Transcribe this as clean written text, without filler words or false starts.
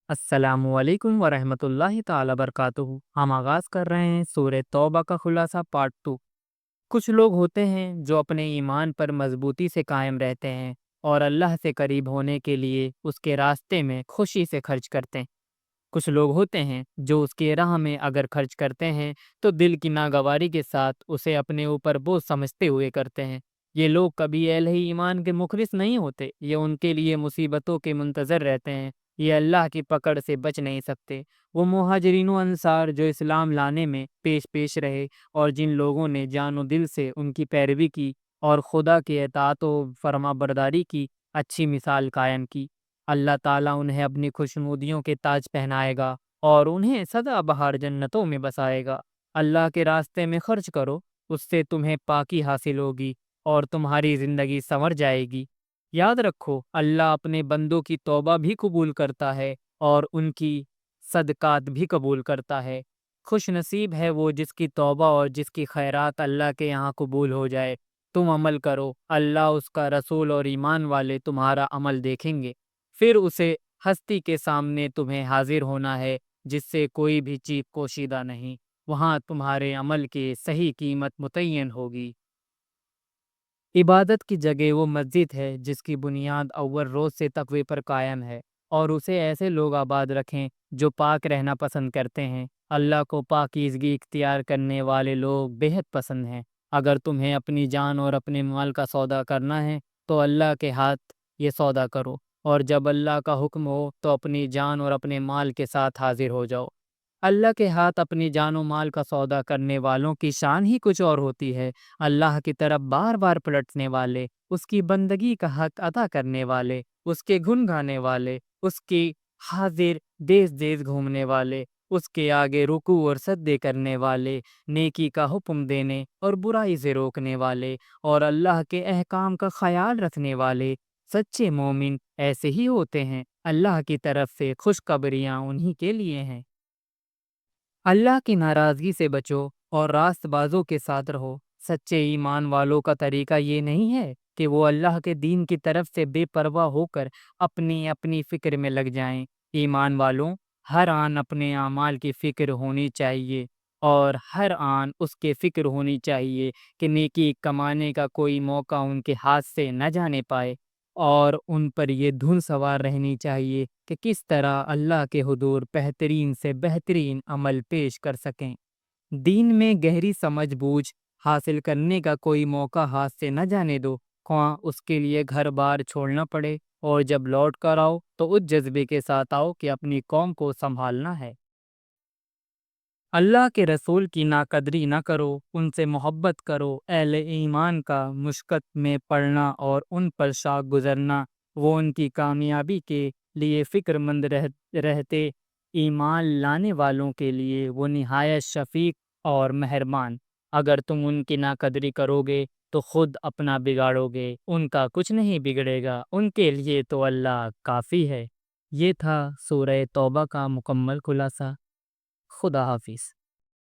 السلام علیکم ورحمۃ اللہ تعالی وبرکاتہ۔ ہم آغاز کر رہے ہیں سورہ توبہ کا خلاصہ پارٹ 2۔ کچھ لوگ ہوتے ہیں جو اپنے ایمان پر مضبوطی سے قائم رہتے ہیں اور اللہ سے قریب ہونے کے لیے اس کے راستے میں خوشی سے خرچ کرتے ہیں۔ کچھ لوگ ہوتے ہیں جو اس کے راہ میں اگر خرچ کرتے ہیں تو دل کی ناگواری کے ساتھ اسے اپنے اوپر بوجھ سمجھتے ہوئے کرتے ہیں۔ یہ لوگ کبھی اہل ایمان کے مخلص نہیں ہوتے، یہ ان کے لیے مصیبتوں کے منتظر رہتے ہیں، یہ اللہ کی پکڑ سے بچ نہیں سکتے۔ وہ مہاجرین و انصار جو اسلام لانے میں پیش رہے اور جن لوگوں نے جان و دل سے ان کی پیروی کی اور خدا کی اطاعت و فرما برداری کی اچھی مثال قائم کی، اللہ تعالیٰ انہیں اپنی خوشنودیوں کے تاج پہنائے گا اور انہیں سدا بہار جنتوں میں بسائے گا۔ اللہ کے راستے میں خرچ کرو، اس سے تمہیں پاکی حاصل ہوگی اور تمہاری زندگی سنور جائے گی۔ یاد رکھو، اللہ اپنے بندوں کی توبہ بھی قبول کرتا ہے اور ان کی صدقات بھی قبول کرتا ہے۔ خوش نصیب ہے وہ جس کی توبہ اور جس کی خیرات اللہ کے یہاں قبول ہو جائے۔ تم عمل کرو، اللہ، اس کا رسول اور ایمان والے تمہارا عمل دیکھیں گے۔ پھر اسے ہستی کے سامنے تمہیں حاضر ہونا ہے جس سے کوئی بھی چیز پوشیدہ نہیں، وہاں تمہارے عمل کی صحیح قیمت متعین ہوگی۔ عبادت کی جگہ وہ مسجد ہے جس کی بنیاد اول روز سے تقوی پر قائم ہے، اور اسے ایسے لوگ آباد رکھیں جو پاک رہنا پسند کرتے ہیں۔ اللہ کو پاکیزگی اختیار کرنے والے لوگ بے حد پسند ہیں۔ اگر تمہیں اپنی جان اور اپنے مال کا سودا کرنا ہے تو اللہ کے ہاتھ یہ سودا کرو، اور جب اللہ کا حکم ہو تو اپنی جان اور اپنے مال کے ساتھ حاضر ہو جاؤ۔ اللہ کے ہاتھ اپنی جان و مال کا سودا کرنے والوں کی شان ہی کچھ اور ہوتی ہے۔ اللہ کی طرف بار بار پلٹنے والے، اس کی بندگی کا حق ادا کرنے والے، اس کے گن گانے والے، اس کی حاضر دیس دیس گھومنے والے، اس کے آگے رکوع اور سجدے کرنے والے، نیکی کا حکم دینے اور برائی سے روکنے والے، اور اللہ کے احکام کا خیال رکھنے والے سچے مومن ایسے ہی ہوتے ہیں۔ اللہ کی طرف سے خوشخبریاں انہی کے لیے ہیں۔ اللہ کی ناراضگی سے بچو اور راست بازوں کے ساتھ رہو۔ سچے ایمان والوں کا طریقہ یہ نہیں ہے کہ وہ اللہ کے دین کی طرف سے بے پرواہ ہو کر اپنی فکر میں لگ جائیں۔ ایمان والوں، ہر آن اپنے اعمال کی فکر ہونی چاہیے، اور ہر آن اس کے فکر ہونی چاہیے کہ نیکی کمانے کا کوئی موقع ان کے ہاتھ سے نہ جانے پائے، اور ان پر یہ دھن سوار رہنی چاہیے کہ کس طرح اللہ کے حضور بہترین سے بہترین عمل پیش کر سکیں۔ دین میں گہری سمجھ بوجھ حاصل کرنے کا کوئی موقع ہاتھ سے نہ جانے دو، خواہ اس کے لیے گھر بار چھوڑنا پڑے، اور جب لوٹ کر آؤ تو اس جذبے کے ساتھ آؤ کہ اپنی قوم کو سنبھالنا ہے۔ اللہ کے رسول کی ناقدری نہ کرو، ان سے محبت کرو۔ اہل ایمان کا مشقت میں پڑھنا اور ان پر شاک گزرنا، وہ ان کی کامیابی کے لیے فکر مند رہتے۔ ایمان لانے والوں کے لیے وہ نہایت شفیق اور مہربان۔ اگر تم ان کی ناقدری کرو گے تو خود اپنا بگاڑو گے، ان کا کچھ نہیں بگڑے گا، ان کے لیے تو اللہ کافی ہے۔ یہ تھا سورہ توبہ کا مکمل خلاصہ۔ خدا حافظ۔